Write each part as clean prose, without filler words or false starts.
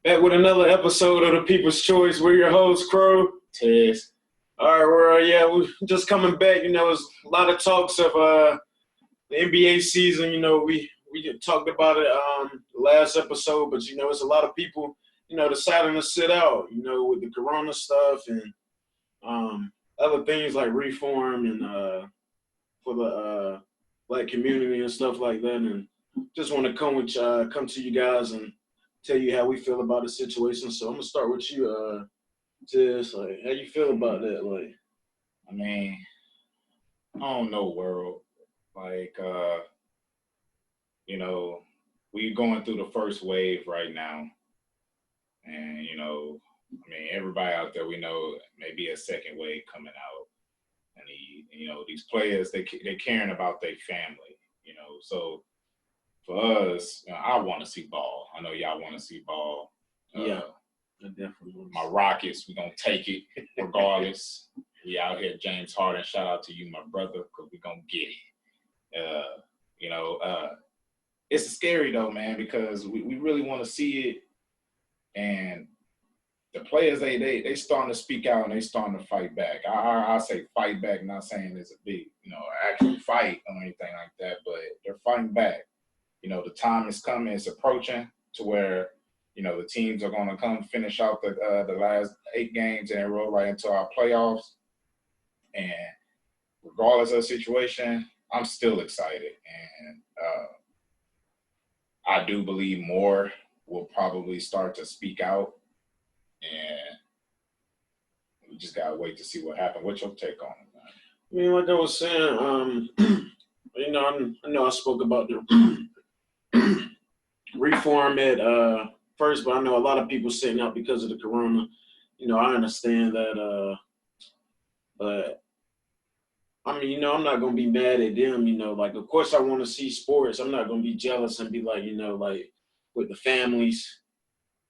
Back with another episode of the People's Choice. We're your hosts, Crow. Test. All right, we're just coming back. There's a lot of talks of the NBA season. We talked about it last episode, but it's a lot of people deciding to sit out. With the Corona stuff and other things like reform and for the black community and stuff like that. And just want to come to you guys and tell you how we feel about the situation. So I'm gonna start with you, Tiz. Like, how you feel about that? Like, I mean, I don't know, world. Like, you know, we going through the first wave right now, and everybody out there we know maybe a second wave coming out, and these players they caring about their family, So for us, I want to see ball. I know y'all want to see ball. yeah, definitely. My Rockets, we're gonna take it regardless. We out here, James Harden. Shout out to you, my brother, because we're gonna get it. It's scary though, man, because we really want to see it, and the players they starting to speak out and they starting to fight back. I say fight back, not saying it's a big actual fight or anything like that, but they're fighting back. The time is coming, it's approaching to where the teams are going to come finish out the last 8 games and roll right into our playoffs. And regardless of the situation, I'm still excited, and I do believe more will probably start to speak out, and we just gotta wait to see what happens. What's your take on it, man? Like I was saying, I know I spoke about the reform at first, but I know a lot of people sitting out because of the corona. I understand that, but I'm not gonna be mad at them. Like of course I want to see sports. I'm not gonna be jealous and be like, like with the families.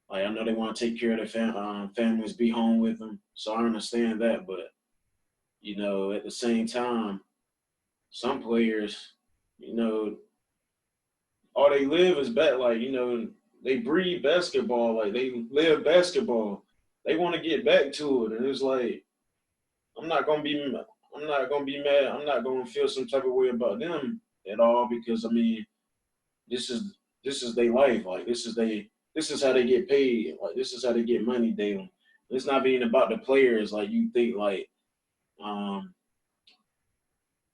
Like I know they want to take care of their families, be home with them. So I understand that, but at the same time, some players, all they live is like they breathe basketball, like they live basketball. They want to get back to it, and it's like I'm not gonna be I'm not gonna be mad. I'm not gonna feel some type of way about them at all because this is this is their life. Like this is how they get paid. Like this is how they get money daily. It's not being about the players like you think like um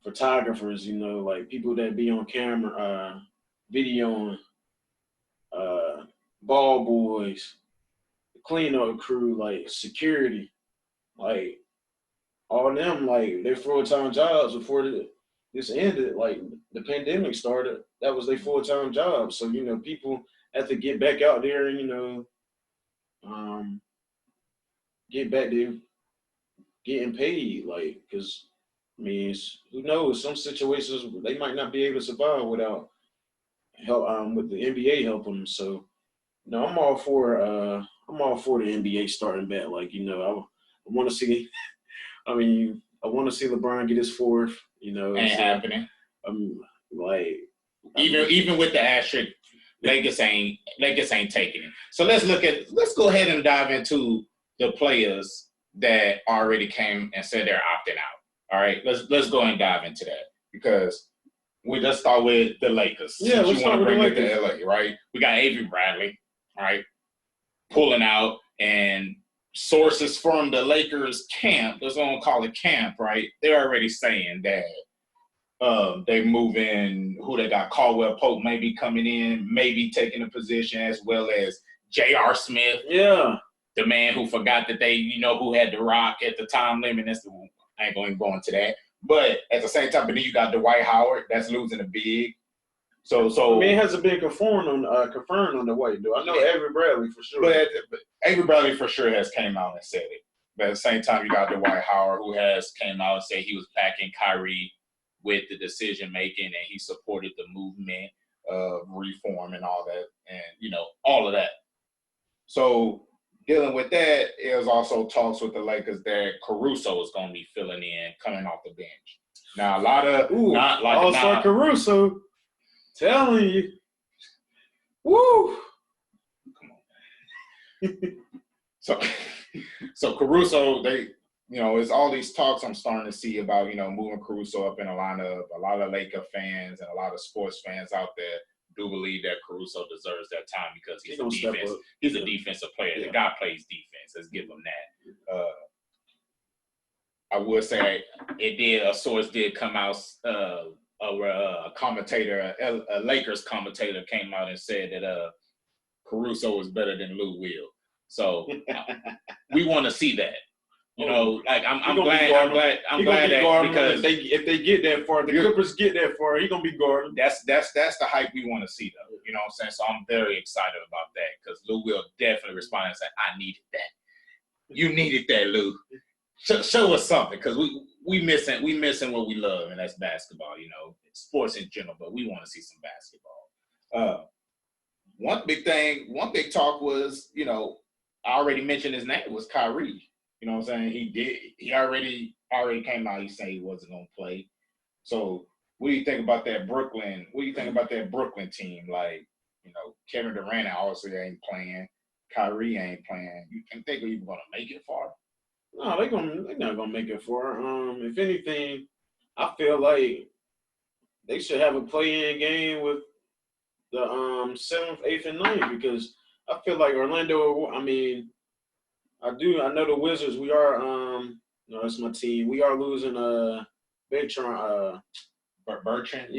photographers, like people that be on camera, videoing, uh ball boys, the cleanup crew, like security, like all them like their full time jobs before this ended. Like the pandemic started, that was their full time job. So people have to get back out there and um, get back to getting paid. Like because who knows? Some situations they might not be able to survive without help with the NBA helping them. So no, I'm all for the NBA starting back. Like I want to see. I want to see LeBron get his fourth. Ain't happening. Like even with the asterisk, Lakers ain't taking it. So let's go ahead and dive into the players that already came and said they're opting out. All right, let's go and dive into that because we just start with the Lakers. Yeah, since let's you want to bring it to LA, right? We got Avery Bradley, right, pulling out, and sources from the Lakers camp, let's gonna call it camp, right? They're already saying that they move in who they got. Caldwell Pope maybe coming in, maybe taking a position, as well as J.R. Smith. Yeah. The man who forgot that who had the rock at the time limit. I ain't going to go into that. But at the same time, but then you got Dwight Howard that's losing a big. So it hasn't been confirmed on the White dude. I know Avery Bradley for sure. But Avery Bradley for sure has came out and said it. But at the same time, you got Dwight Howard who has came out and said he was backing Kyrie with the decision making and he supported the movement of reform and all that, and all of that. So dealing with that, it was also talks with the Lakers that Caruso is going to be filling in, coming off the bench. Now a lot of not like All-Star Caruso, telling you, woo. Come on, So Caruso, it's all these talks I'm starting to see about, moving Caruso up in a lineup. A lot of Laker fans and a lot of sports fans out there do believe that Caruso deserves that time because he's a defensive player. Yeah. The guy plays defense. Let's give him that. I would say a source did come out, a commentator, a Lakers commentator came out and said that Caruso is better than Lou Will. So we want to see that. I'm glad that because if they get that far, the Clippers get that far, he's gonna be guarding. That's the hype we want to see, though. You know what I'm saying? So I'm very excited about that because Lou will definitely respond and say, "I needed that. You needed that, Lou. Show us something because we missing what we love, and that's basketball. Sports in general, but we want to see some basketball. One big talk was, I already mentioned his name was Kyrie. You know what I'm saying? He already came out. He said he wasn't gonna play. So what do you think about that Brooklyn? What do you think about that Brooklyn team? Like, Kevin Durant obviously ain't playing. Kyrie ain't playing. You think they're even gonna make it far? No, they're not gonna make it far. If anything, I feel like they should have a play-in game with the 7th, 8th, and 9th because I feel like Orlando. I mean, I know the Wizards. We are no, that's my team. We are losing Bertrand. Bertrand.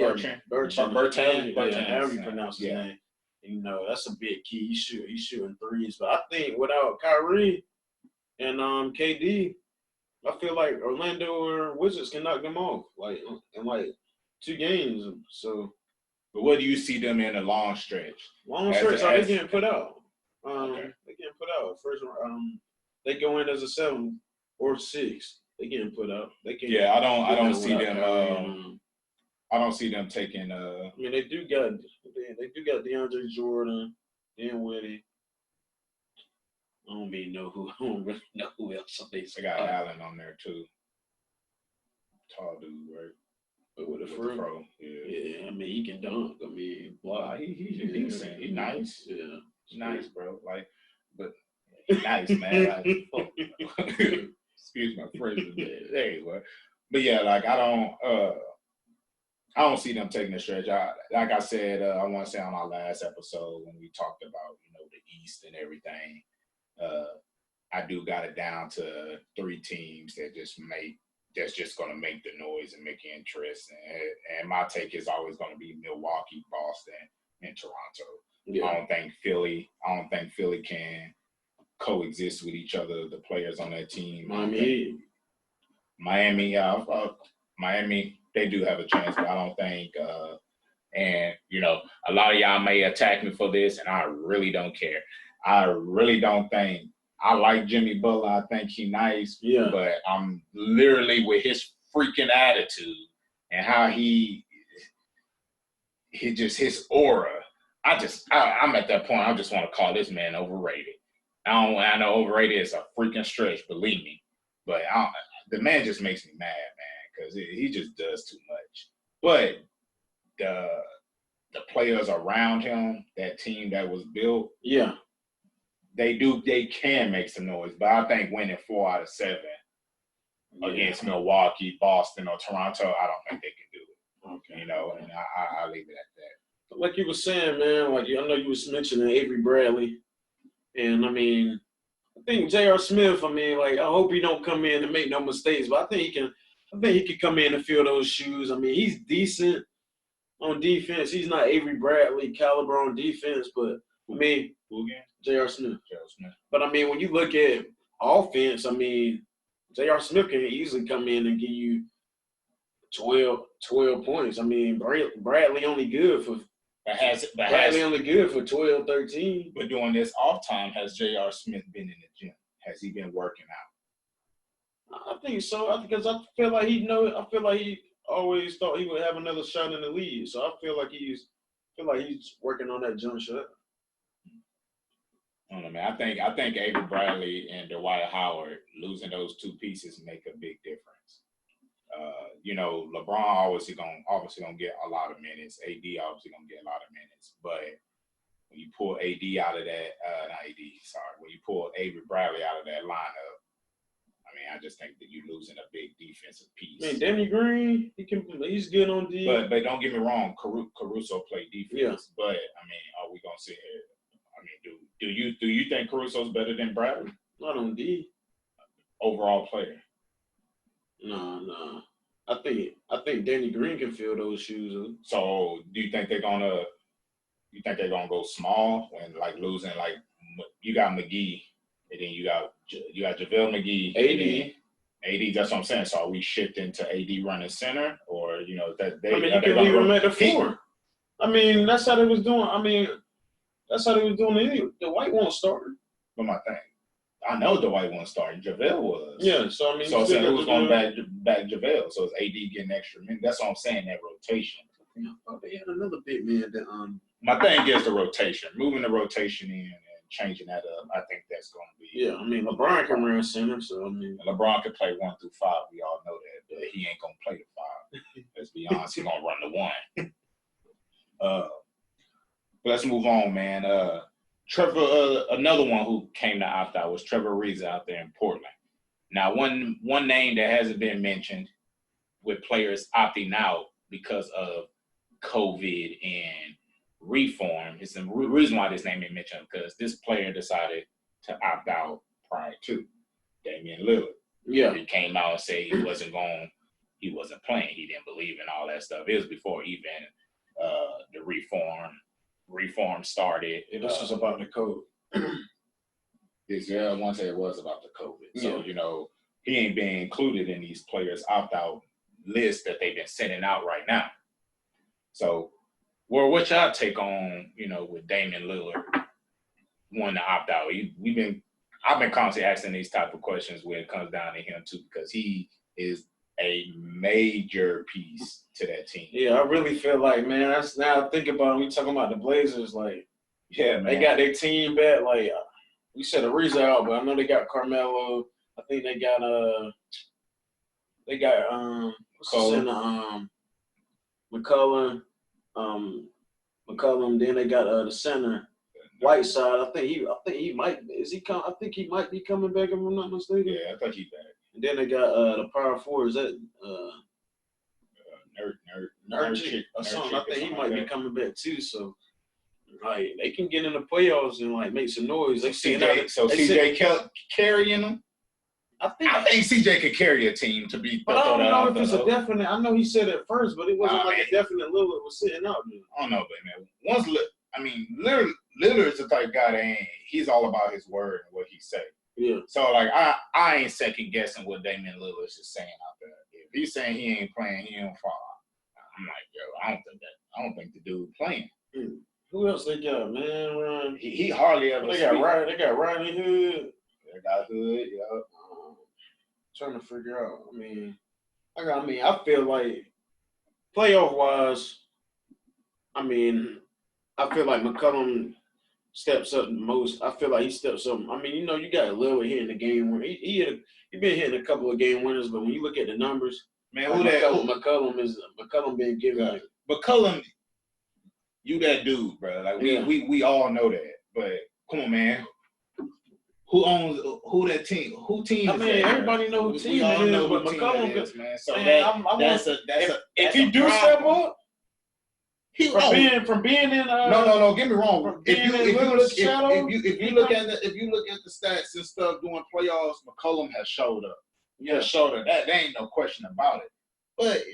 However you pronounce his name. That's a big key. He's shooting threes, but I think without Kyrie and KD, I feel like Orlando or Wizards can knock them off in 2 games. So, but what do you see them in a long stretch? They getting put out. They getting put out first. They go in as a 7 or 6. They getting put out. They can. Yeah, I don't see them. I don't see them taking. I mean, they do got DeAndre Jordan, Dinwiddie. I don't really know who else they got Allen on there too. Tall dude, right? But with a fro. Yeah. I mean, he can dunk. I mean, wow, he's decent. He's nice. Yeah, he's nice, bro. He's nice, man. Excuse my French. Anyway, but yeah, I don't see them taking the stretch. Like I said, I want to say on our last episode when we talked about the East and everything. I do got it down to 3 teams that's just going to make the noise and make it interesting. And my take is always going to be Milwaukee, Boston, and Toronto. Yeah. I don't think Philly can coexist with each other. The players on that team. Miami, they do have a chance, but I don't think. And a lot of y'all may attack me for this, and I really don't care. I really don't think. I like Jimmy Butler. I think he's nice. Yeah. But I'm literally with his freaking attitude and how his aura. I'm at that point. I just want to call this man overrated. I know overrated is a freaking stretch, believe me. But the man just makes me mad, man, because he just does too much. But the players around him, that team that was built, yeah. They can make some noise, but I think winning 4 out of 7 against Milwaukee, Boston, or Toronto, I don't think they can do it. Okay. And I leave it at that. Like you were saying, man, I know you was mentioning Avery Bradley, and I mean, I think J.R. Smith. I mean, I hope he don't come in and make no mistakes, but I think he can come in and fill those shoes. I mean, he's decent on defense. He's not Avery Bradley caliber on defense, but I mean, J.R. Smith. But I mean, when you look at offense, I mean, J.R. Smith can easily come in and give you 12 points. I mean, Bradley only good for only good for 12, 13. But during this off time, has J.R. Smith been in the gym? Has he been working out? I think so. Because I feel like he always thought he would have another shot in the league. So I feel like he's working on that jump shot. I don't know, man. I think Avery Bradley and Dwight Howard losing those 2 pieces make a big difference. LeBron obviously gonna get a lot of minutes. AD obviously gonna get a lot of minutes. But when you pull AD out of that, not AD, sorry. When you pull Avery Bradley out of that lineup, I mean, I just think that you're losing a big defensive piece. I mean, Danny Green, he's good on D. But don't get me wrong, Caruso played defense. Yeah. But I mean, are we gonna sit here? I mean, do you think Caruso's better than Bradley? Not on D. Overall player. No. I think Danny Green can fill those shoes. So do you think they're gonna go small when like losing like you got McGee and then you got JaVale McGee, AD. That's what I'm saying. So are we shifting to AD running center, or that they? I mean, you can leave him at the 4. I mean, that's how they was doing. I mean, that's how they was doing it. The White won't start. But my thing, I know the White won't start. JaVale was. Yeah. So I mean, so who's going back JaVale? So it's AD getting extra minutes. That's what I'm saying. That rotation. I thought they had another big man that My thing is the rotation, moving the rotation in and changing that up. I think that's going to be. Yeah, I mean LeBron can run center, so I mean LeBron can play 1 through 5. We all know that, but he ain't going to play the 5. Let's be honest, he's going to run the 1. But let's move on, man. Trevor, another one who came to opt out was Trevor Ariza out there in Portland. Now, one name that hasn't been mentioned with players opting out because of COVID and reform is the reason why this name ain't mentioned, because this player decided to opt out prior to Damian Lillard. Yeah. He came out and said he wasn't playing. He didn't believe in all that stuff. It was before even the reform started. This was about the code. I want to say it was about the COVID. So, he ain't being included in these players opt-out lists that they've been sending out right now. So, what's your take on, with Damian Lillard wanting to opt out? I've been constantly asking these type of questions when it comes down to him too, because he is a major piece to that team. Yeah, I really feel like, man, that's now think about it, we talking about the Blazers, like, yeah, man. They got their team back. Like, we said Ariza out, but I know they got Carmelo. I think they got McCollum. Then they got the center Whiteside. I think he might. Is he come? I think he might be coming back if I'm not mistaken. Yeah, I think he's back. And then they got the power forward. Is that Nurkic or something? I think he might be coming back too. So like they can get in the playoffs and like make some noise. They CJ carrying them. I think CJ could carry a team to be. But I don't know if it's a definite. I know he said it first, but it wasn't a definite. Lillard was sitting out there. I don't know, but man, Lillard's the type of guy that he's all about his word and what he say. Yeah. So like I ain't second guessing what Damian Lillard is saying out there. If he's saying he ain't playing, he don't fall. I'm like, yo, I don't think the dude playing. Who else they got, man? He hardly ever. They got Rodney Hood. They got Hood, yeah. Trying to figure out. I feel like playoff wise, I feel like McCollum steps up the most. I feel like he steps up. You got Lillard hitting the game winner. He been hitting a couple of game winners, but when you look at the numbers, man, McCollum been given. Yeah. McCollum, you that dude, bro. Like we all know that. But come on, man. Who that team? Who team is that? Everybody know who team it is, but McCollum is, man. So if he do step up, from being in no, get me wrong. If you look at the stats and stuff during playoffs, McCollum has showed up. Yeah, showed up. There ain't no question about it. But at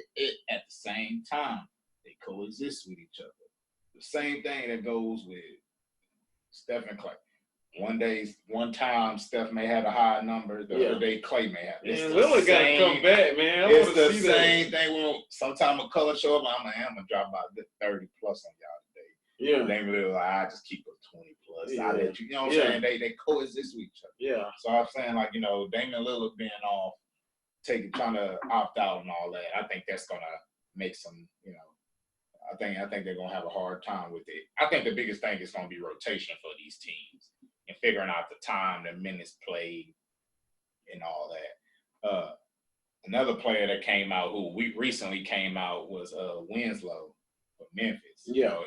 the same time, they coexist with each other. The same thing that goes with Steph and Clay. One time, Steph may have a high number. The other day, Clay may have. Lillard got to come back, man. It's the same thing. When sometimes McCullough show up, I'm gonna drop about 30 plus on y'all today. Yeah. Damian Lillard, I just keep a 20 plus. Yeah. I let you. You know what I'm saying? They coexist with each other. Yeah. So I'm saying Damian Lillard being off, trying to opt out and all that. I think that's gonna make some. I think they're gonna have a hard time with it. I think the biggest thing is gonna be rotation for these teams. And figuring out the time, the minutes played, and all that. Another player that came out, who recently came out, was Winslow of Memphis. Yeah,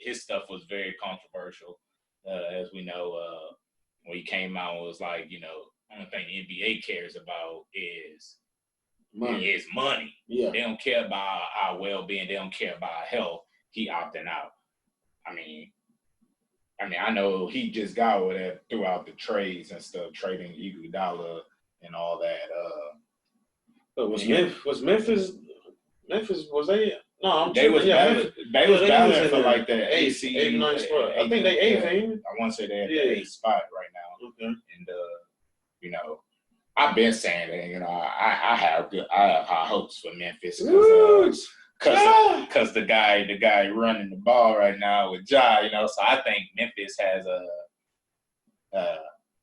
his stuff was very controversial, as we know. when he came out and was like, only thing the NBA cares about is money. Yeah. They don't care about our well-being. They don't care about our health. He opting out. I mean, I know he just got with that throughout the trades and stuff, trading Iguodala and all that. But was Memphis? Was they? No, I'm they was Memphis. They was battling for the like the eighth, ninth spot. I think they eighth, ain't it? I want to say they're at the eighth spot right now. Okay. And I've been saying that, I have high hopes for Memphis because the guy running the ball right now with Ja, so I think Memphis has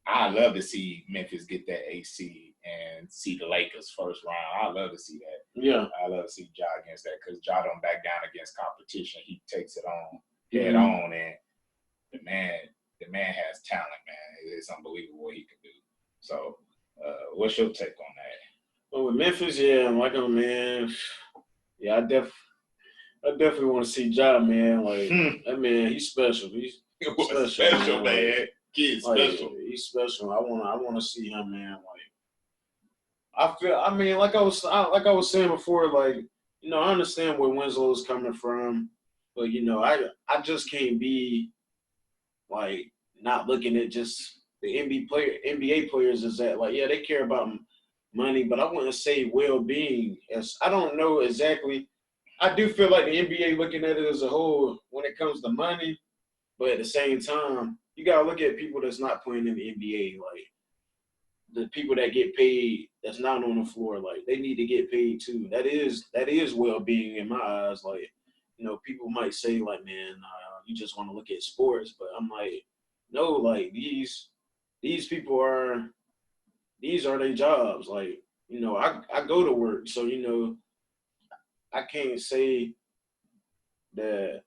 I love to see Memphis get that AC and see the Lakers first round. I love to see that. Yeah. I love to see Ja against that because Ja don't back down against competition. He takes it on head on, and the man has talent, man. It's unbelievable what he can do. So, what's your take on that? Well, with Memphis, yeah, I'm like, oh man, yeah, I definitely want to see Ja, man. Like that man, he's special. He's special, man. Kid special. He's special. I want to see him, man. Like, like I was saying before, like, I understand where Winslow's coming from, but I just can't be like not looking at just the NBA players is that like, yeah, they care about money, but I wouldn't say well-being. As I don't know exactly. I do feel like the NBA looking at it as a whole when it comes to money, but at the same time, you gotta look at people that's not playing in the NBA, like the people that get paid that's not on the floor, like they need to get paid too. That is well-being in my eyes. Like, people might say like, man, you just want to look at sports, but I'm like, no, like these people these are their jobs. Like, I go to work, so I can't say that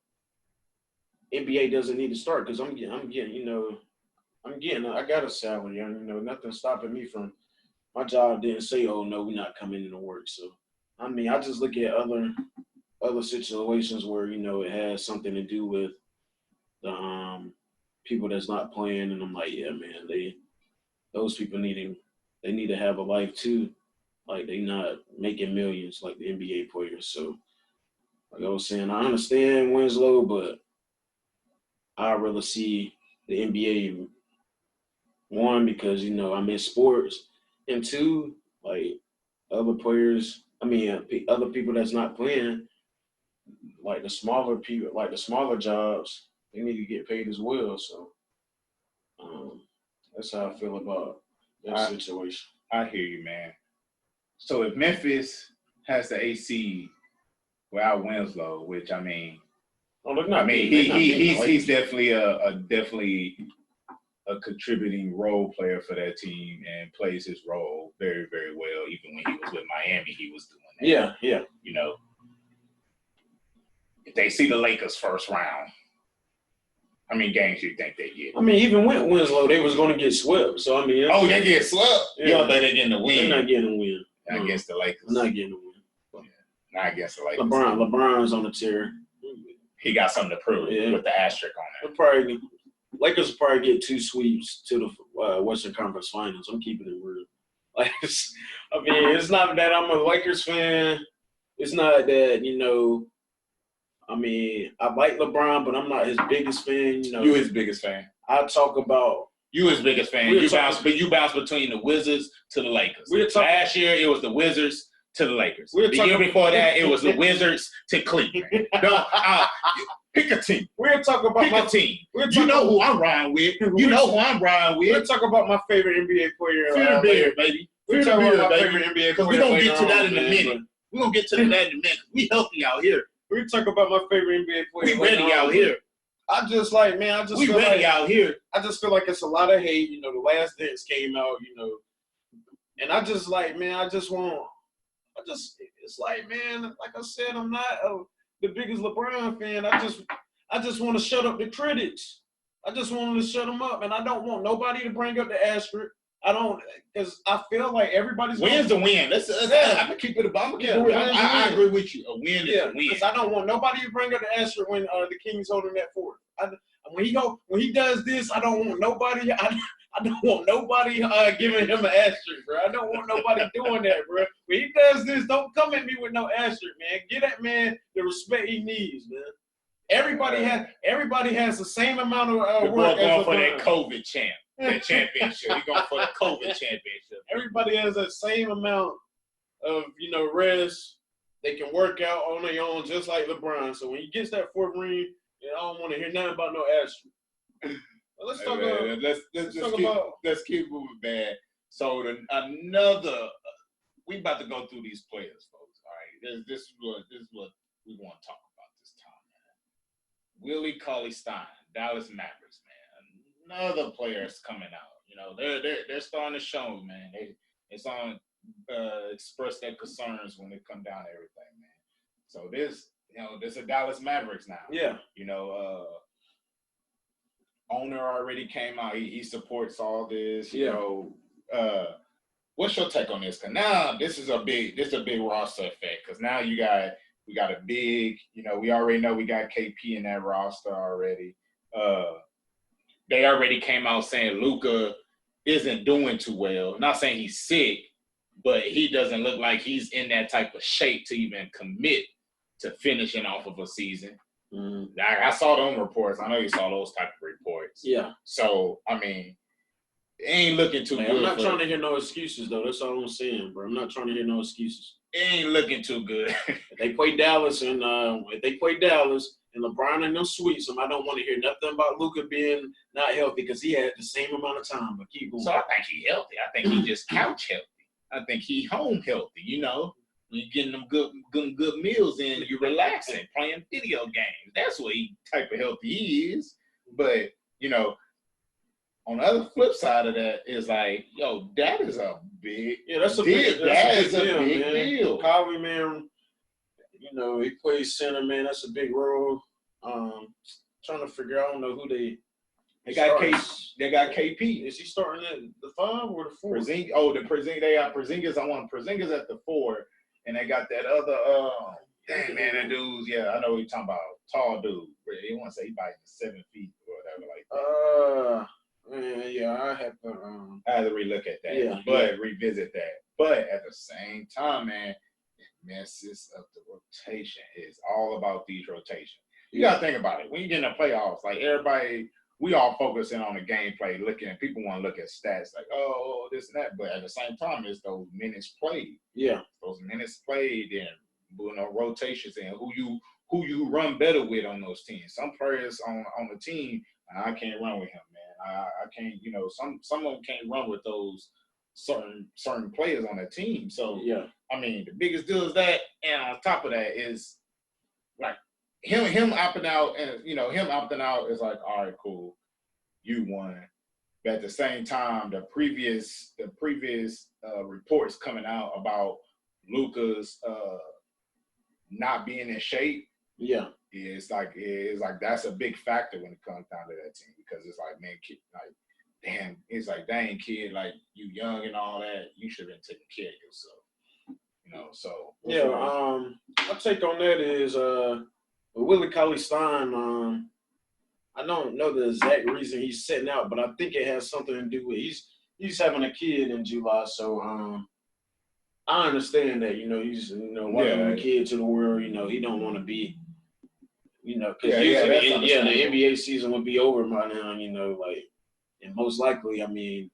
NBA doesn't need to start because I'm getting I got a salary. Nothing's stopping me from my job. Didn't say, oh no, we're not coming into work. So I just look at other situations where it has something to do with the people that's not playing, and I'm like, yeah, man, those people need to have a life too. Like, they not making millions like the NBA players. So, like I was saying, I understand Winslow, but I rather see the NBA, one, because, I'm in sports, and two, like other players, other people that's not playing, like the smaller people, like the smaller jobs, they need to get paid as well. So that's how I feel about that situation. I hear you, man. So if Memphis has the AC without Winslow, which he's definitely a contributing role player for that team and plays his role very, very well. Even when he was with Miami, he was doing that. Yeah. If they see the Lakers first round, how many games do you think they get? Even with Winslow, they was going to get swept. So they get swept. Yeah. You don't think they're getting a win? They're not getting a win. Not against the Lakers. Not getting a win. Not against the Lakers. LeBron's on the tear. He got something to prove with the asterisk on it. Lakers will probably get 2 sweeps to the Western Conference Finals. I'm keeping it real. Like, it's not that I'm a Lakers fan. It's not that, I like LeBron, but I'm not his biggest fan. You his biggest fan. I talk about you his biggest fan. You bounce between the Wizards to the Lakers. Last year it was the Wizards to the Lakers. The year before that it was the Wizards to Cleveland. Pick a team. We're talking about a team. You know who I'm riding with. We're talking about my favorite NBA player. Fear the beard, baby. We're talking about my favorite NBA player. Because we're going to get to that in a minute. We're going to get to that in a minute. We healthy out here. We're talking about my favorite NBA player. We ready out here. I just like, man, we ready out here. I just feel like it's a lot of hate. The Last Dance came out, and I just like, man, it's like, man, like I said, I'm not the biggest LeBron fan. I just want to shut up the critics. I just want to shut them up, and I don't want nobody to bring up the asterisk. I don't, because I feel like everybody's win's the win. I'm gonna keep it about. I agree with you. A win is a win. Because I don't want nobody to bring up the asterisk when the Kings holding that fort. When he does this, I don't want nobody. I don't want nobody giving him an asterisk, bro. I don't want nobody doing that, bro. When he does this, don't come at me with no asterisk, man. Give that man the respect he needs, man. Everybody has the same amount of The boy work going as for LeBron. that COVID that championship. He going for the COVID championship. Everybody has that same amount of, rest. They can work out on their own just like LeBron. So when he gets that fourth ring, I don't want to hear nothing about no asterisk. Let's talk about. Let's keep moving, man. So we about to go through these players, folks. All right, this is what we want to talk about this time, man. Willie Cauley-Stein, Dallas Mavericks, man. Another player's coming out. They're starting to show, man. It's on express their concerns when it come down to everything, man. So this a Dallas Mavericks now. Yeah. Owner already came out. He supports all this. What's your take on this? Because now this is a big roster effect. Because now we got a big. We already know we got KP in that roster already. They already came out saying Luka isn't doing too well. Not saying he's sick, but he doesn't look like he's in that type of shape to even commit to finishing off of a season. I saw those reports. I know you saw those type of reports. Yeah. So, it ain't looking too good. I'm not trying to hear no excuses, though. That's all I'm saying, bro. I'm not trying to hear no excuses. It ain't looking too good. If they play Dallas and LeBron in them sweets, I don't want to hear nothing about Luka being not healthy because he had the same amount of time. But keep going. So I think he healthy. I think he just couch healthy. I think he home healthy. You getting them good meals in, you relaxing, playing video games. That's what type of healthy he is. But, on the other flip side of that is like, that is a big deal. Kawhi, man, he plays center, man. That's a big role. Trying to figure out, I don't know who they got KP. Is he starting at the 5 or the 4? They got Porzingis. I want Porzingis at the 4. And they got that other, that dude's, I know what you're talking about, tall dude. He want to say he about 7 feet or whatever like that. I have to relook at that, revisit that. But at the same time, man, it messes up the rotation. It's all about these rotations. You got to think about it. When you get in the playoffs, like everybody, we all focusing on the gameplay, people want to look at stats like, this and that. But at the same time, it's those minutes played. Yeah. Those minutes played and rotations and who you run better with on those teams. Some players on the team, I can't run with him, man. I can't, some of them can't run with those certain players on the team. So, the biggest deal is that. And on top of that is like, him opting out, and him opting out is like, all right, cool, you won. But at the same time, the previous reports coming out about Luka's not being in shape, it's like that's a big factor when it comes down to that team, because it's like, man, kid, like, damn, it's like, dang, kid, like, you young and all that, you should have been taking care of yourself, So my take on that is Willie Cauley-Stein, I don't know the exact reason he's sitting out, but I think it has something to do with he's having a kid in July, so I understand that, he's welcoming a kid to the world, he don't want to be, because the NBA season would be over by now, and most likely, the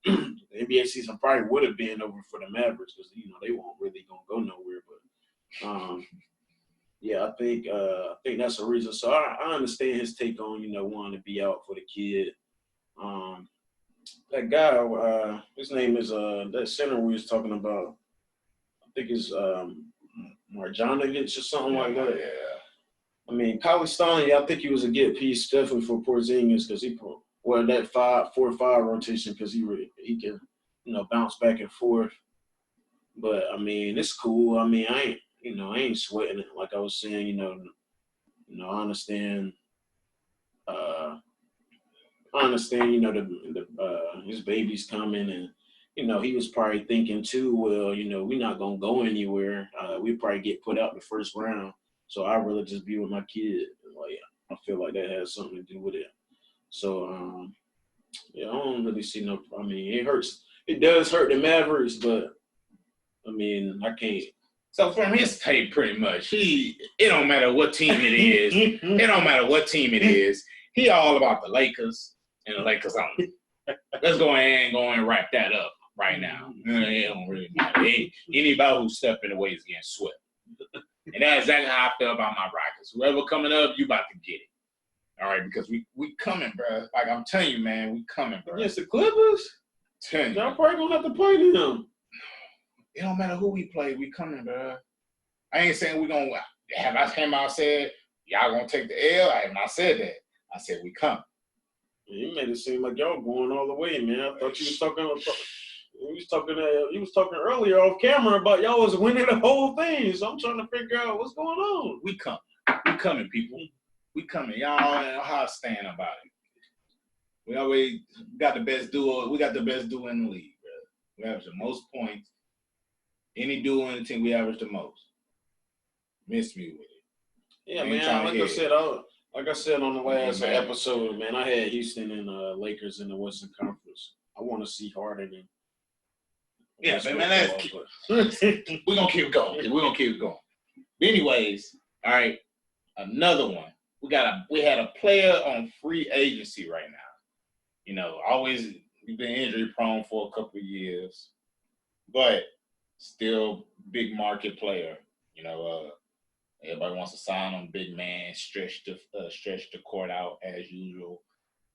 NBA season probably would have been over for the Mavericks because they weren't really gonna go nowhere, but I think that's a reason. So I understand his take on, wanting to be out for the kid. That guy, his name is that center we was talking about. I think it's Marjanovic or something like that. Yeah. Cauley-Stein, I think he was a good piece definitely for Porzingis because he that 4-5 rotation because he can bounce back and forth. But it's cool. I ain't sweating it. Like I was saying, I understand. I understand, his baby's coming, and he was probably thinking too. Well, we're not gonna go anywhere. We probably get put out the first round, so I'd rather just be with my kid. Like I feel like that has something to do with it. So Yeah, I don't really see no. I mean, it hurts. It does hurt the Mavericks, but I mean, I can't. So from his tape, pretty much, it don't matter what team it is. It don't matter what team it is. He all about the Lakers and the Lakers only. Let's go ahead and wrap that up right now. It don't really matter. Anybody who's stepping away is getting swept. And that's exactly how I feel about my Rockets. Whoever coming up, you about to get it. All right, because we coming, bro. Like I'm telling you, man, we coming, bro. Against the Clippers, Telling you. y'all probably gonna have to play them. It don't matter who we play, we coming, bro. I ain't saying we gonna have. I came out and said y'all gonna take the L. I have not said that. I said we coming. You made it seem like y'all going all the way, man. I thought you was talking. You was talking earlier off camera about y'all was winning the whole thing. So I'm trying to figure out what's going on. We coming. We coming, people. We coming. Y'all know how I stand about it. We always got the best duo. We got the best duo in the league, bro. We average the most points. Any duo in the team, we average the most. Miss me with it. Yeah, ain't man. trying to Like I said on the last man. episode, man, I had Houston and Lakers in the Western Conference. I want to see Harden and. Yeah, man. We're gonna keep going. We're gonna keep going. Anyways, all right. Another one. We had a player on free agency right now. You know, always been injury prone for a couple of years, but still big market player. You know, everybody wants to sign him, big man, stretch the court out as usual.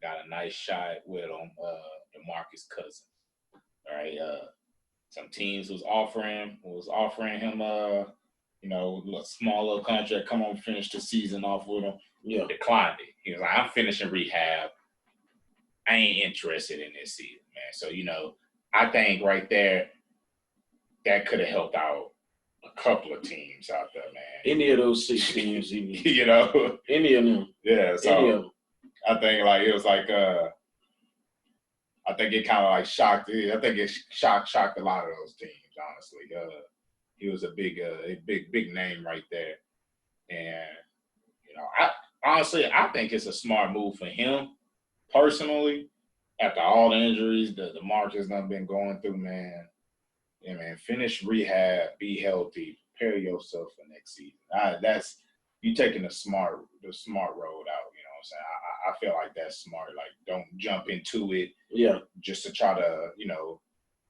Got a nice shot with him, DeMarcus Cousins. All right, some teams was offering him you know, a small little contract, come on, finish the season off with him. Yeah. Declined it. He was like, I'm finishing rehab. I ain't interested in this season, man. So, you know, I think right there, that could have helped out a couple of teams out there, man. Any of those 6 teams, even. You know? Any of them. Yeah, so Any of them. I think like it was like I think it kind of like shocked. I think it shocked a lot of those teams. Honestly, he was a big name right there, and you know, I think it's a smart move for him personally. After all the injuries the Marcus done been going through, man. Yeah, man. Finish rehab, be healthy, prepare yourself for next season. That's you taking the smart road out. You know what I'm saying? I feel like that's smart. Like, don't jump into it. Yeah. Just to try to, you know,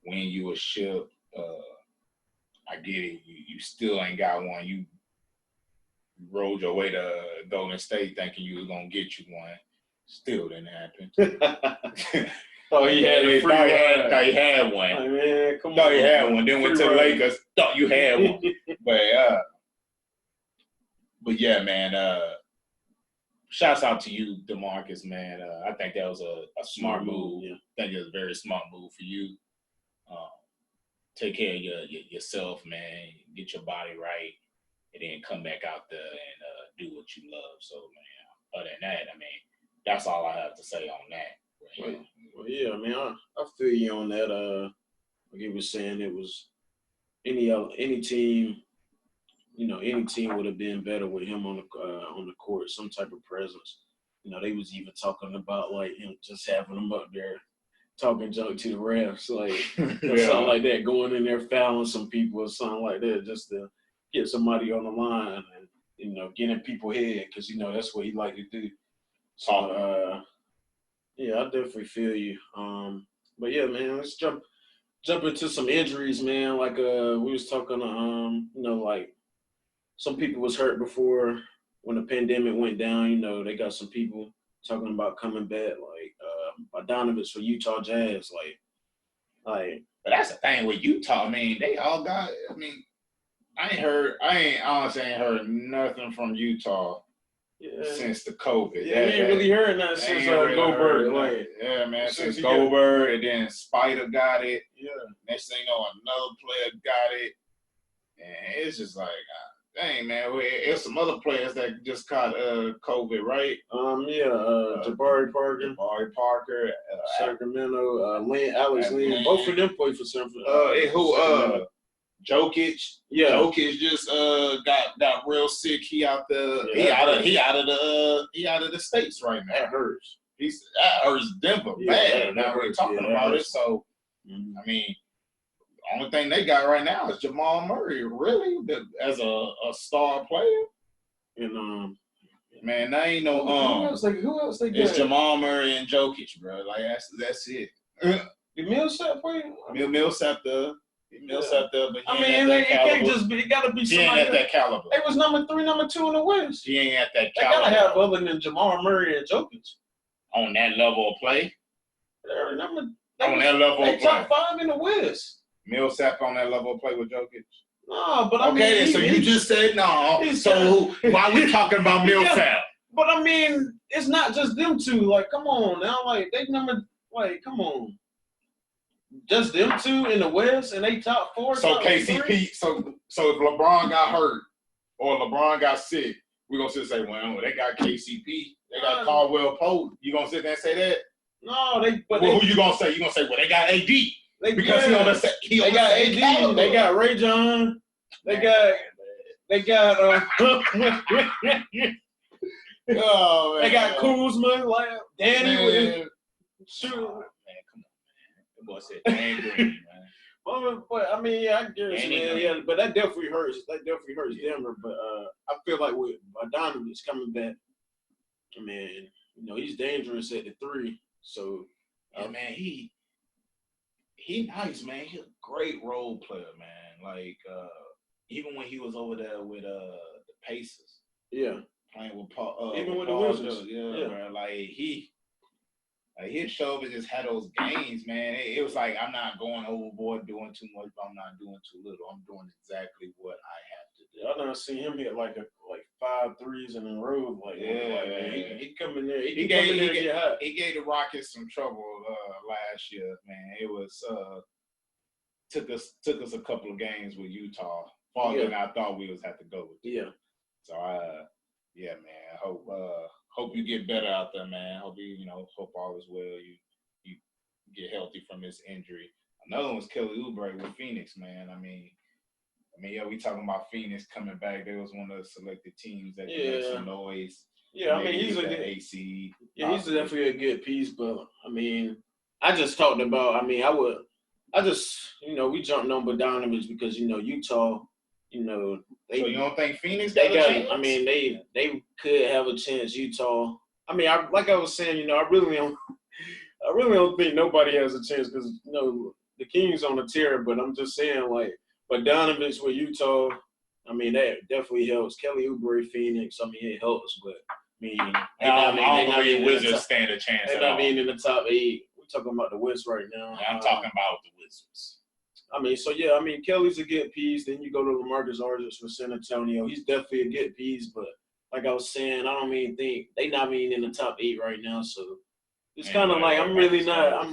win you a ship. I get it. You still ain't got one. You rode your way to Golden State thinking you was gonna get you one. Still didn't happen. Oh, he had a free ride. Thought he had one. Like, man, come Thought on. he had one. Then went to the Lakers. Thought you had one. But yeah, man. Shouts out to you, DeMarcus, man. I think that was a smart move. Yeah. I think it was a very smart move for you. Take care of yourself, man. Get your body right, and then come back out there and do what you love. So, man, other than that, I mean, that's all I have to say on that. Right. Well, yeah, man, I feel you on that. Like he was saying, it was any team, you know, any team would have been better with him on the court, some type of presence. You know, they was even talking about like him just having him up there talking junk to the refs, like something like that, going in there fouling some people or something like that, just to get somebody on the line and, you know, get in people's head, because, you know, that's what he like to do. So, yeah, I definitely feel you. But yeah, man, let's jump into some injuries, man. Like we was talking, you know, like some people was hurt before when the pandemic went down. You know, they got some people talking about coming back, like Bogdanovich for Utah Jazz, like. But that's the thing with Utah. I mean, they all got. I mean, I honestly ain't heard nothing from Utah since the COVID. Yeah, we ain't really heard nothing since Gobert. Like, yeah, man, since Gobert, and then Spider got it. Yeah. Next thing you know, another player got it, and it's just like, dang, man, it's some other players that just caught COVID, right? Jabari Parker, Sacramento, Alex Len, both of them played for San Francisco. Jokic. Yeah. Jokic just got real sick. He out the he out of the States right now. That hurts. that hurts Denver bad. Now we're talking about it. So, I mean, the only thing they got right now is Jamal Murray, really, as a star player. And man, that ain't no who else they got? It's Jamal Murray and Jokic, bro. Like that's it. The Millsap play? Millsap there. Millsap there, but I mean, it can't just be. It gotta be he somebody. ain't at that caliber. They was number 3, number 2 in the West. He ain't at that They caliber. gotta have other than Jamal Murray and Jokic on that level of play. They're number. That level they of play. top 5 in the West. Millsap on that level of play with Jokic. No, but I mean. Okay, so you just said no. So why are we talking about Millsap? But I mean, it's not just them two. Like, come on now. Like, they number. Like, come on. Just them two in the West, and they top 4. So top KCP. 3? So if LeBron got hurt or LeBron got sick, we gonna sit and say, well, they got KCP, they got Caldwell Pope. You gonna sit there and say that? No, who you gonna say? You gonna say, well, they got AD because he got AD. Caliber. They got Ray John. They got. Oh, man. They got Kuzma, like Danny with shoot. Oh, man, come on, man. The boy said Danny Green, man. But I mean, yeah, I guess, man, yeah, but that definitely hurts. That definitely hurts Denver. But I feel like with Bogdanovich coming back, I mean, you know, he's dangerous at the 3. So, man, he nice, man. He's a great role player, man. Like even when he was over there with the Pacers, yeah, playing with Paul, even with Paul the Wizards, yeah, bro. Like his shoulder just had those gains, man. It was like, I'm not going overboard doing too much, but I'm not doing too little. I'm doing exactly what I have to do. I done seen him hit like 5 threes in a row. Like, man, he come in there. He gave the Rockets some trouble last year, man. It was took us a couple of games with Utah farther than I thought we was have to go with. Yeah. So yeah, man. Hope you get better out there, man. Hope all is well. You get healthy from this injury. Another one was Kelly Oubre with Phoenix, man. I mean, yeah, we talking about Phoenix coming back. They was one of the selected teams that could make some noise. Yeah, I mean, he's a good AC. Yeah, he's definitely a good piece. But I mean, I just talked about. I mean, we jumped on Bogdanovich because Utah. So you don't think Phoenix got a chance? I mean, they could have a chance. Utah. I mean, like I was saying, I really don't think nobody has a chance because the Kings on the tear. But I'm just saying, like, Bogdanovich with Utah. I mean, that definitely helps. Kelly Oubre, Phoenix. I mean, it helps. But I mean, I don't believe Wizards stand a chance. They're not being in the top 8. We're talking about the West right now. I'm talking about the Wizards. I mean, so yeah, I mean, Kelly's a good piece. Then you go to LaMarcus Aldridge for San Antonio. He's definitely a good piece, but like I was saying, I don't even think they not even in the top 8 right now. So it's kind of like I'm really not.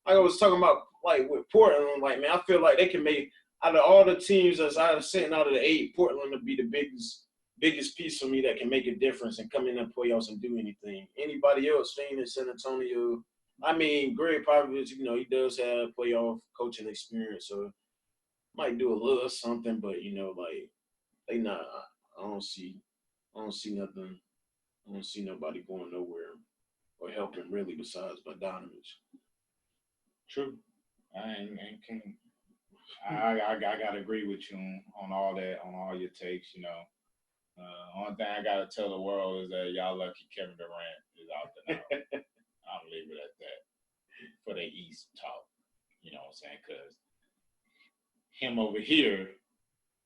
Like I was talking about, like with Portland. Like, man, I feel like they can make out of all the teams that's sitting out of the 8, Portland would be the biggest piece for me that can make a difference and come in the playoffs and do anything. Anybody else, Phoenix, San Antonio. I mean, Greg Popovich, he does have playoff coaching experience, so might do a little something, but like they not. I don't see nothing. I don't see nobody going nowhere or helping really besides Bogdanovich. True. I gotta agree with you on all that, on all your takes. Only thing I gotta tell the world is that y'all lucky Kevin Durant is out there now. I'll leave it at that for the East talk. You know what I'm saying? Because him over here,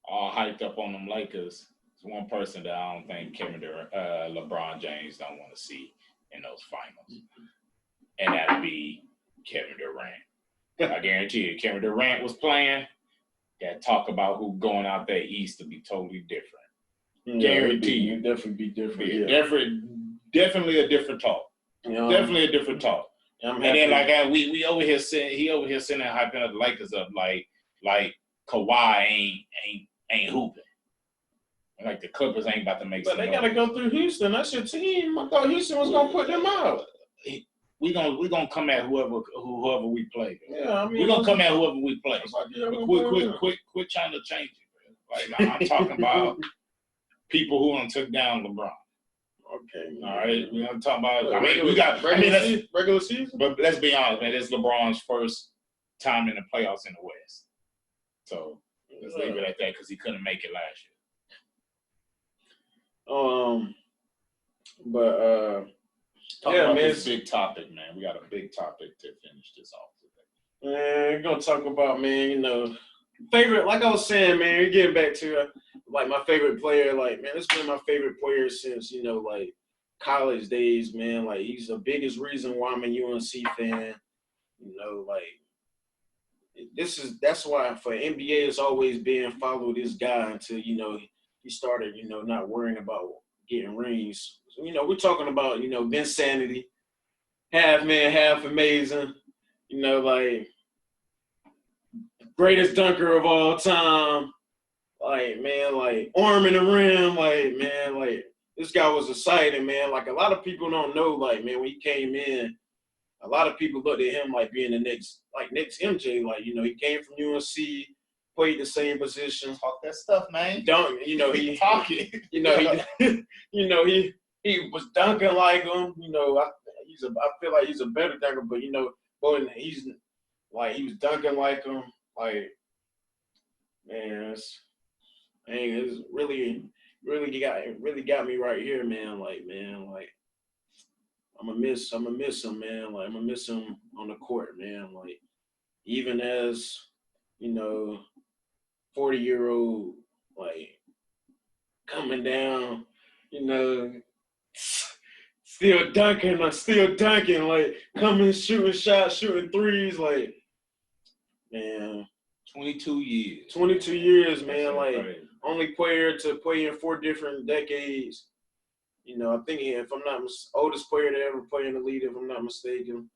all hyped up on them Lakers, is one person that I don't think LeBron James don't want to see in those finals. And that'd be Kevin Durant. I guarantee you, Kevin Durant was playing, that talk about who going out there East to be totally different. Guarantee you. Definitely be different. Definitely a different talk. Definitely a different talk. And then we over here sitting, and hyping up the Lakers up like Kawhi ain't hooping. Like the Clippers ain't about to make. But they gotta go through Houston. That's your team. I thought Houston was gonna put them out. We gonna come at whoever we play. Yeah, I mean, we're gonna come at whoever we play. Quit trying to change it, man. Like I'm talking about people who done took down LeBron. Okay, man. All right, we're gonna talk about. Look, regular season. But let's be honest, man. This is LeBron's first time in the playoffs in the West. So let's leave it at that because he couldn't make it last year. But Talk yeah, about man, this big topic, man. We got a big topic to finish this off today. man, we're gonna talk about, man, you know, favorite. Like I was saying, man, we're getting back to like my favorite player. Like, man, it's been my favorite player since, you know, like college days, man. Like, he's the biggest reason why I'm a UNC fan. You know, like that's why for NBA it's always been follow this guy until, you know, he started, you know, not worrying about getting rings. So, you know, we're talking about, you know, Vinsanity, half man, half amazing. You know, like greatest dunker of all time. Like, man, like arm in the rim. Like, man, like this guy was exciting, man. Like a lot of people don't know, like, man, when he came in, a lot of people looked at him like being the next MJ. Like, you know, he came from UNC, played the same position. Talk that stuff, man. Don't, you know, he talking. you know, he you know, he was dunking like him. You know, I feel like he's a better dunker, but you know, boy, he was dunking like him. Like, man, it's really got me right here, man. Like, man, like I'm gonna miss him, man. Like, I'm gonna miss him on the court, man. Like, even as, you know, 40-year-old, like coming down, you know, still dunking, like coming, shooting shots, shooting threes, like, man. 22 years. 22 years, man. That's like, crazy. Only player to play in 4 different decades. You know, I think if I'm not oldest player to ever play in the league, if I'm not mistaken.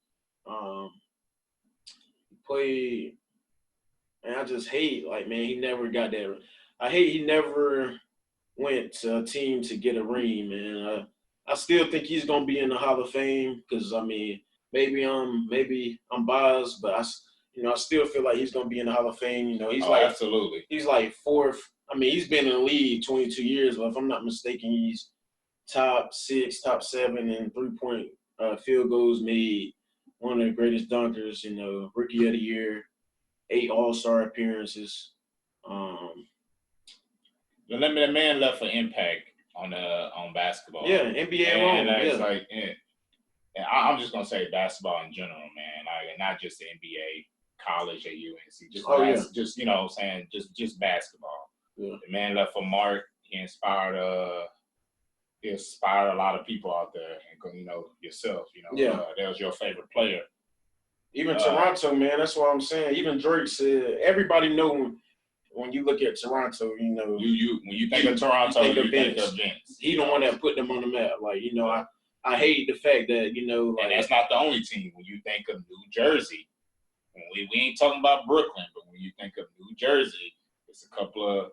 Played, and I just hate, like, man, he never got that. I hate he never went to a team to get a ring, man. I still think he's gonna be in the Hall of Fame because, I mean, maybe I'm biased, but I still feel like he's gonna be in the Hall of Fame. You know, absolutely. He's like fourth. I mean, he's been in the league 22 years, but if I'm not mistaken, he's top 6, top 7 in 3-point field goals made. One of the greatest dunkers, you know, rookie of the year, 8 All-Star appearances. The limited man left for impact on basketball. Yeah, NBA alone. It's yeah. like, and I'm just gonna say basketball in general, man. Like, not just the NBA, college at UNC. Just you know what I'm saying, just basketball. Yeah. The man left for mark. He inspired a lot of people out there, and you know, yourself. You know, that was your favorite player. Even Toronto, man. That's what I'm saying. Even Drake said everybody know when you look at Toronto, you know, when you think of Toronto, you think of Vince. He the one that put them on the map. Like, you know, I hate the fact that, you know, like, and that's not the only team. When you think of New Jersey, we ain't talking about Brooklyn, but when you think of New Jersey, it's a couple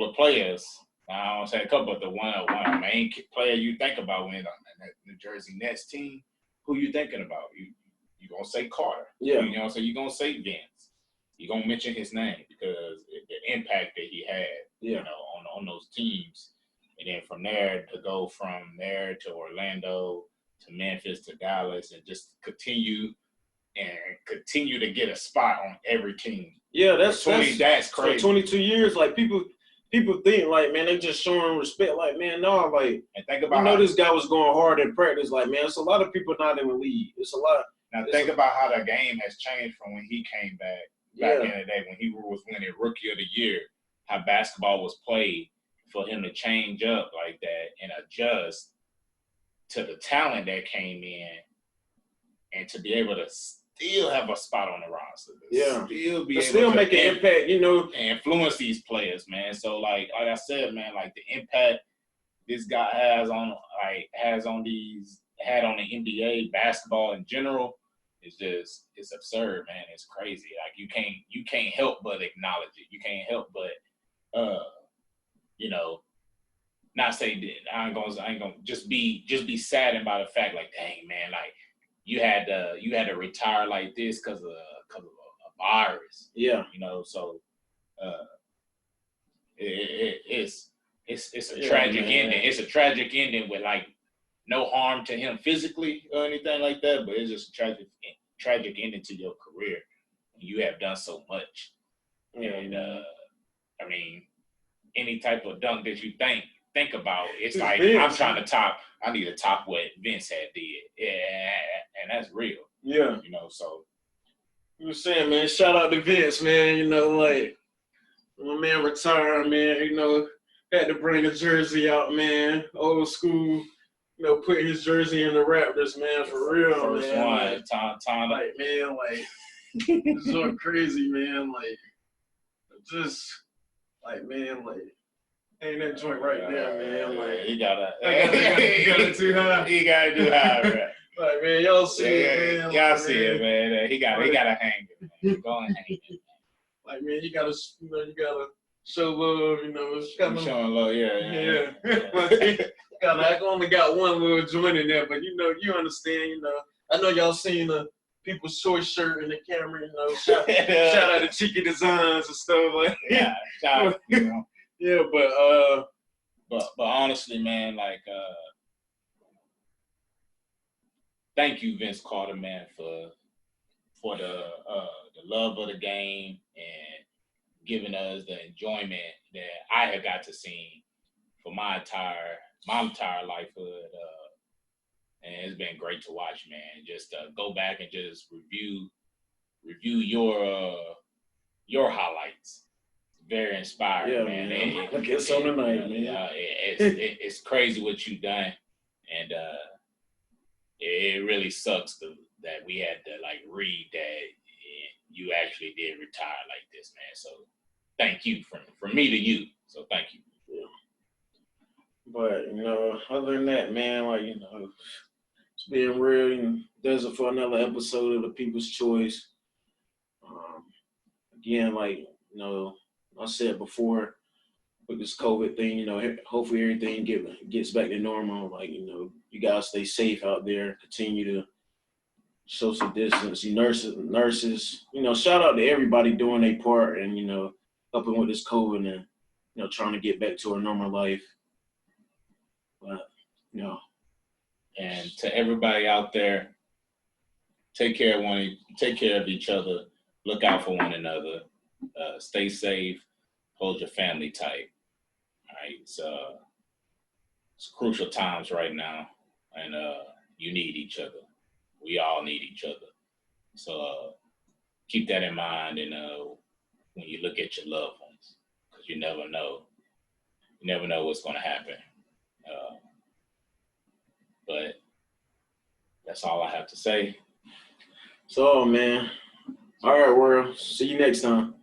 of players. I don't say a couple, but the one main player you think about when that New Jersey Nets team, who you thinking about? You gonna say Carter? Yeah. You know, so you gonna say Vince. You gonna mention his name because the impact that he had, you know, on those teams, and then from there to go from there to Orlando to Memphis to Dallas, and just continue to get a spot on every team. Yeah, that's crazy. For 22 years, like people think like, man, they just showing respect. Like, man, no, like, and think about this guy was going hard in practice. Like, man, it's a lot of people not in the league. It's a lot. Now think about how the game has changed from when he came back in the day when he was winning Rookie of the Year. How basketball was played, for him to change up like that and adjust to the talent that came in, and to be able to still have a spot on the roster. Still make an impact, you know, and influence these players, man. So like I said, man, like the impact this guy had on the NBA basketball in general is it's absurd, man. It's crazy. Like you can't help but acknowledge it. You can't help but you know, not say that I ain't gonna just be saddened by the fact, like, dang, man, like you had to retire like this because of a virus. Yeah. You know, so it's it's a Yeah, tragic man. ending. It's a tragic ending with like no harm to him physically or anything like that, but it's just a tragic ending to your career. You have done so much. Yeah, And man. I mean, any type of dunk that you think about, it's It's like Vince. I'm trying to top. I need to top what Vince had did, yeah, and that's real. Yeah. You know, so You were saying, man, shout out to Vince, man. You know, like, my man retired, man. You know, had to bring a jersey out, man. Old school, you know, put his jersey in the Raptors, man, for real, first man. one, Like, time. like, man, like, it's so crazy, man. Like, just, like, man, like, ain't that joint right there, man. Like, you gotta, I got it too high. You gotta do high, bro. Like, man, y'all see it, man. Y'all Like, see it, man. He gotta hang it, man. Go and hang it. Like, man, you gotta show love, you know. It's kind I'm of, showing love, yeah. I only got one little joint in there, but you know, you understand, you know. I know y'all seen the people's short shirt in the camera, you know. Shout out to Cheeky Designs and stuff like Yeah, shout out, you know. Yeah, But honestly, man, like thank you, Vince Carter, man, for the love of the game and giving us the enjoyment that I have got to see for my entire lifehood. And it's been great to watch, man. Just go back and just review your highlights. Very inspiring, yeah, man. I guess on tonight, man. It's crazy what you done, and it really sucks that we had to like read that you actually did retire like this, man. So thank you from me to you. So thank you. Yeah. But you know, other than that, man, like, you know, it's being real. And there's for another episode of the People's Choice. Again, like, you know, I said before with this COVID thing, you know, hopefully everything gets back to normal. Like, you know, you guys stay safe out there. Continue to social distance. You nurses, you know, shout out to everybody doing their part and, you know, helping with this COVID and, you know, trying to get back to a normal life. But, you know. And to everybody out there, take care of each other. Look out for one another. Stay safe. Hold your family tight. All right. It's crucial times right now, and you need each other. We all need each other. So keep that in mind, and when you look at your loved ones, because you never know. You never know what's going to happen. But that's all I have to say. So, man. All right, world. See you next time.